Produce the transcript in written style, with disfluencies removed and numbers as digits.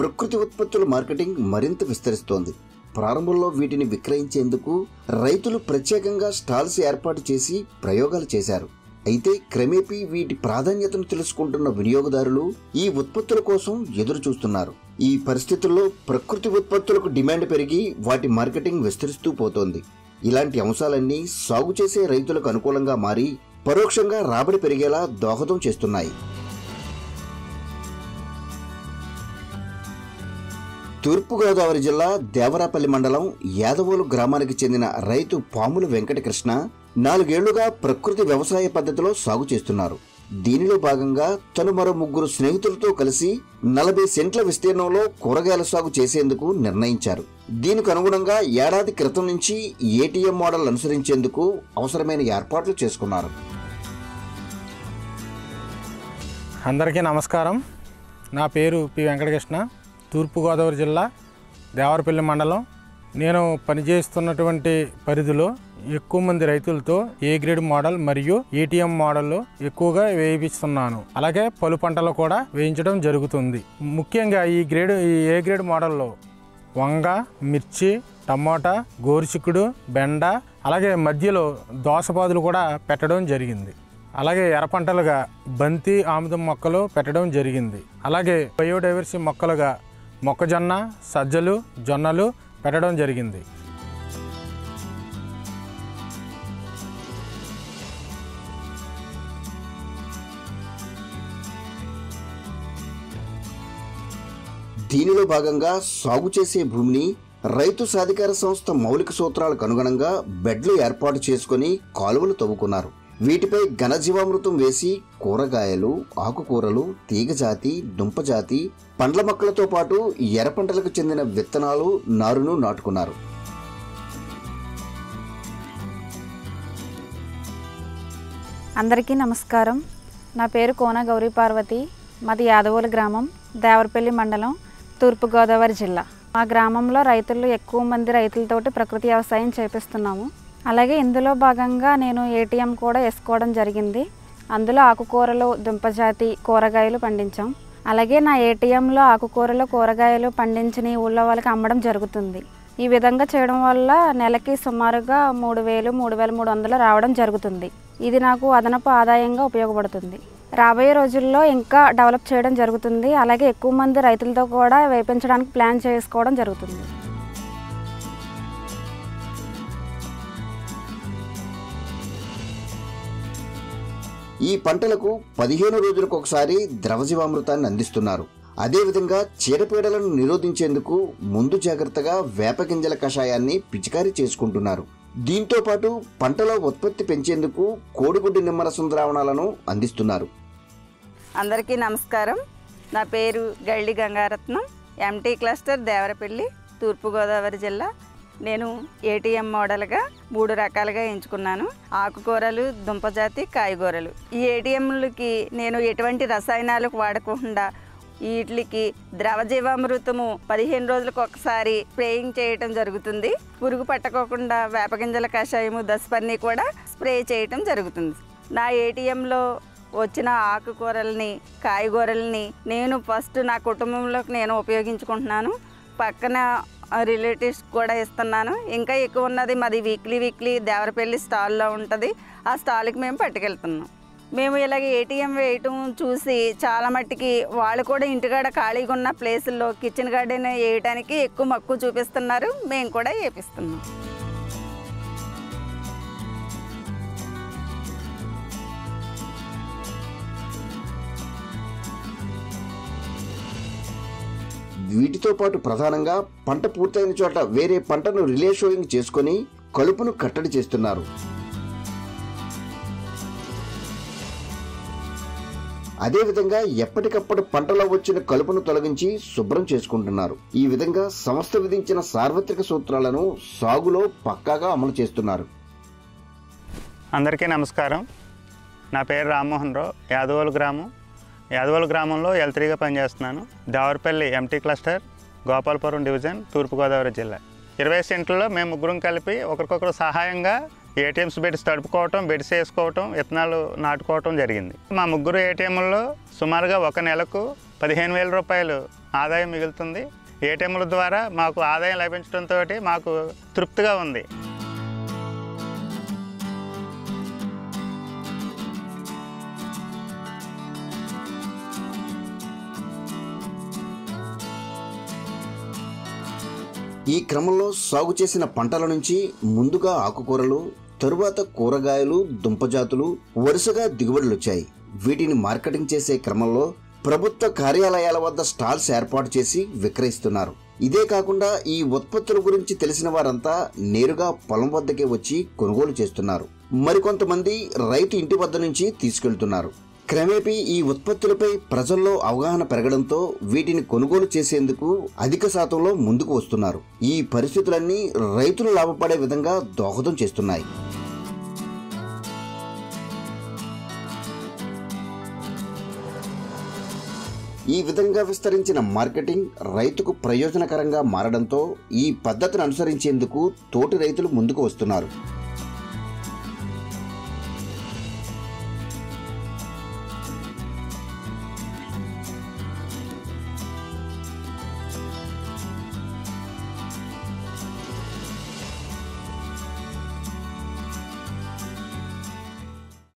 ప్రకృతి ఉత్పత్తుల మార్కెటింగ్ మరింత విస్తరిస్తోంది. ప్రారంభంలో వీటిని విక్రయించేందుకు రైతులు ప్రత్యేకంగా స్టాల్స్ ఏర్పాటు చేసి ప్రయోగాలు చేశారు. అయితే క్రమేపీ వీటి ప్రాధాన్యతను తెలుసుకుంటున్న వినియోగదారులు ఈ ఉత్పత్తుల కోసం ఎదురు చూస్తున్నారు. ఈ పరిస్థితుల్లో ప్రకృతి ఉత్పత్తులకు డిమాండ్ పెరిగి వాటి మార్కెటింగ్ విస్తరిస్తూ పోతోంది. ఇలాంటి అంశాలన్నీ సాగు చేసే రైతులకు అనుకూలంగా మారి పరోక్షంగా రాబడి పెరిగేలా దోహదం చేస్తున్నాయి. తూర్పుగోదావరి జిల్లా దేవరాపల్లి మండలం యాదవోలు గ్రామానికి చెందిన రైతు పాముల వెంకటకృష్ణ 4 ఏళ్లుగా ప్రకృతి వ్యవసాయ పద్ధతిలో సాగు చేస్తున్నారు. దీనిలో భాగంగా తను మరో 3 స్నేహితులతో కలిసి 40 సెంట్ల విస్తీర్ణంలో కూరగాయల సాగు చేసేందుకు నిర్ణయించారు. దీనికి అనుగుణంగా ఏడాది క్రితం నుంచి ఏటీఎం మోడల్ అనుసరించేందుకు అవసరమైన ఏర్పాట్లు చేసుకున్నారు. అందరికీ నమస్కారం. నా పేరు పి వెంకటకృష్ణ. తూర్పుగోదావరి జిల్లా దేవరపల్లి మండలం. నేను పనిచేస్తున్నటువంటి పరిధిలో ఎక్కువ మంది రైతులతో ఏ గ్రేడ్ మోడల్ మరియు ఏటీఎం మోడల్ ఎక్కువగా వేయిస్తున్నాను. అలాగే పలు పంటలు కూడా వేయించడం జరుగుతుంది. ముఖ్యంగా ఈ ఏ గ్రేడ్ మోడల్లో వంగ, మిర్చి, టమోటా, గోరుచిక్కుడు, బెండ, అలాగే మధ్యలో దోసపాదులు కూడా పెట్టడం జరిగింది. అలాగే ఎర్ర పంటలుగా బంతి, ఆముదం మొక్కలు పెట్టడం జరిగింది. అలాగే బయోడైవర్సిటీ మొక్కలుగా మొక్కజొన్న, సజ్జలు, జొన్నలు పెట్టడం జరిగింది. దీనిలో భాగంగా సాగు చేసే భూమిని రైతు సాధికార సంస్థ మౌలిక సూత్రాలకు అనుగుణంగా బెడ్లు ఏర్పాటు చేసుకుని కాలువలు తవ్వుకున్నారు. వీటిపై ఘనజీవామృతం వేసి కూరగాయలు, ఆకుకూరలు, తీగజాతి, దుంపజాతి, పండ్ల మొక్కలతో పాటు ఎర్ర పంటలకు చెందిన విత్తనాలు, నారును నాటుకున్నారు. అందరికీ నమస్కారం. నా పేరు కోన గౌరీ పార్వతి. మాది యాదవోలు గ్రామం, దేవరపల్లి మండలం, తూర్పుగోదావరి జిల్లా. మా గ్రామంలో రైతులు ఎక్కువ మంది రైతులతోటి ప్రకృతి వ్యవసాయం చేపిస్తున్నాము. అలాగే ఇందులో భాగంగా నేను ఏటీఎం కూడా వేసుకోవడం జరిగింది. అందులో ఆకుకూరలు, దుంపజాతి, కూరగాయలు పండించాం. అలాగే నా ఏటీఎంలో ఆకుకూరలు, కూరగాయలు పండించిన ఊళ్ళో వాళ్ళకి అమ్మడం జరుగుతుంది. ఈ విధంగా చేయడం వల్ల నెలకి సుమారుగా 3,000, 3,300 రావడం జరుగుతుంది. ఇది నాకు అదనపు ఆదాయంగా ఉపయోగపడుతుంది. రాబోయే రోజుల్లో ఇంకా డెవలప్ చేయడం జరుగుతుంది. అలాగే ఎక్కువ మంది రైతులతో కూడా వేయించడానికి ప్లాన్ చేసుకోవడం జరుగుతుంది. ఈ పంటలకు 15 రోజులకు ఒకసారి ద్రవజీవామృతాన్ని అందిస్తున్నారు. అదేవిధంగా చీడపీడలను నిరోధించేందుకు ముందు జాగ్రత్తగా వేపగింజల కషాయాన్ని పిచికారీ చేసుకుంటున్నారు. దీంతో పాటు పంటలో ఉత్పత్తి పెంచేందుకు కోడిగుడ్డు నిమ్మరసం ద్రావణాలను అందిస్తున్నారు. అందరికీ నమస్కారం. నా పేరు గళ్ళి గంగారత్నం. ఎంటీ క్లస్టర్ దేవరపల్లి, తూర్పుగోదావరి జిల్లా. నేను ఏటీఎం మోడల్గా 3 రకాలుగా ఎంచుకున్నాను. ఆకుకూరలు, దుంపజాతి, కాయగూరలు. ఈ ఏటీఎంలకి నేను ఎటువంటి రసాయనాలకు వాడకుండా వీటికి ద్రవజీవామృతము 15 రోజులకు ఒకసారి స్ప్రేయింగ్ చేయటం జరుగుతుంది. పురుగు పట్టకోకుండా వేపగింజల కషాయము, దశపర్ని కూడా స్ప్రే చేయటం జరుగుతుంది. నా ఏటీఎంలో వచ్చిన ఆకుకూరల్ని, కాయగూరల్ని నేను ఫస్ట్ నా కుటుంబంలోకి నేను ఉపయోగించుకుంటున్నాను. పక్కన రిలేటివ్స్ కూడా ఇస్తున్నాను. ఇంకా ఎక్కువ ఉన్నది మాది వీక్లీ దేవరపల్లి స్టాల్లో ఉంటుంది. ఆ స్టాల్కి మేము పట్టుకెళ్తున్నాం. మేము ఇలాగ ఏటీఎం వేయటం చూసి చాలా మట్టికి వాళ్ళు కూడా ఇంటికాడ ఖాళీగా ఉన్న ప్లేసుల్లో కిచెన్ గార్డెన్ వేయటానికి ఎక్కువ మక్కువ చూపిస్తున్నారు. మేము కూడా వేపిస్తున్నాం. వీటితో పాటు ప్రధానంగా పంట పూర్తయిన చోట వేరే పంటను రిలే షోయింగ్ చేసుకొని కలుపును కట్టడి చేస్తున్నారు. అదేవిధంగా ఎప్పటికప్పుడు పంటలో వచ్చిన కలుపును తొలగించి శుభ్రం చేసుకుంటున్నారు. ఈ విధంగా సంస్థ విధించిన సార్వత్రిక సూత్రాలను సాగులో పక్కాగా అమలు చేస్తున్నారు. అందరికీ నమస్కారం. నా పేరు రామ్మోహన్ రావు. యాదవోలు గ్రామంలో L3గా పనిచేస్తున్నాను. Devarapalli MT cluster, Gopalapuram division, Thurpugodavari జిల్లా. 20 సెంట్లలో మేము ముగ్గురం కలిపి ఒకరికొకరు సహాయంగా ATMs బెడ్స్ తడుపుకోవటం, బెడ్స్ వేసుకోవటం, విత్తనాలు నాటుకోవటం జరిగింది. మా ముగ్గురు ATMల్లో సుమారుగా ఒక నెలకు 15,000 రూపాయలు ఆదాయం మిగులుతుంది. ATMల ద్వారా మాకు ఆదాయం లభించడంతో మాకు తృప్తిగా ఉంది. ఈ క్రమంలో సాగు చేసిన పంటల నుంచి ముందుగా ఆకుకూరలు, తరువాత కూరగాయలు, దుంపజాతులు వరుసగా దిగుబడులొచ్చాయి. వీటిని మార్కెటింగ్ చేసే క్రమంలో ప్రభుత్వ కార్యాలయాల వద్ద స్టాల్స్ ఏర్పాటు చేసి విక్రయిస్తున్నారు. ఇదే కాకుండా ఈ ఉత్పత్తుల గురించి తెలిసిన వారంతా నేరుగా పొలం వద్దకే వచ్చి కొనుగోలు చేస్తున్నారు. మరికొంతమంది రైతు ఇంటి వద్ద నుంచి తీసుకెళ్తున్నారు. క్రమేపీ ఈ ఉత్పత్తులపై ప్రజల్లో అవగాహన పెరగడంతో వీటిని కొనుగోలు చేసేందుకు అధిక శాతంలో ముందుకు వస్తున్నారు. ఈ పరిస్థితులన్నీ రైతులు లాభపడే విధంగా దోహదం చేస్తున్నాయి. ఈ విధంగా విస్తరించిన మార్కెటింగ్ రైతుకు ప్రయోజనకరంగా మారడంతో ఈ పద్ధతిని అనుసరించేందుకు తోటి రైతులు ముందుకు వస్తున్నారు.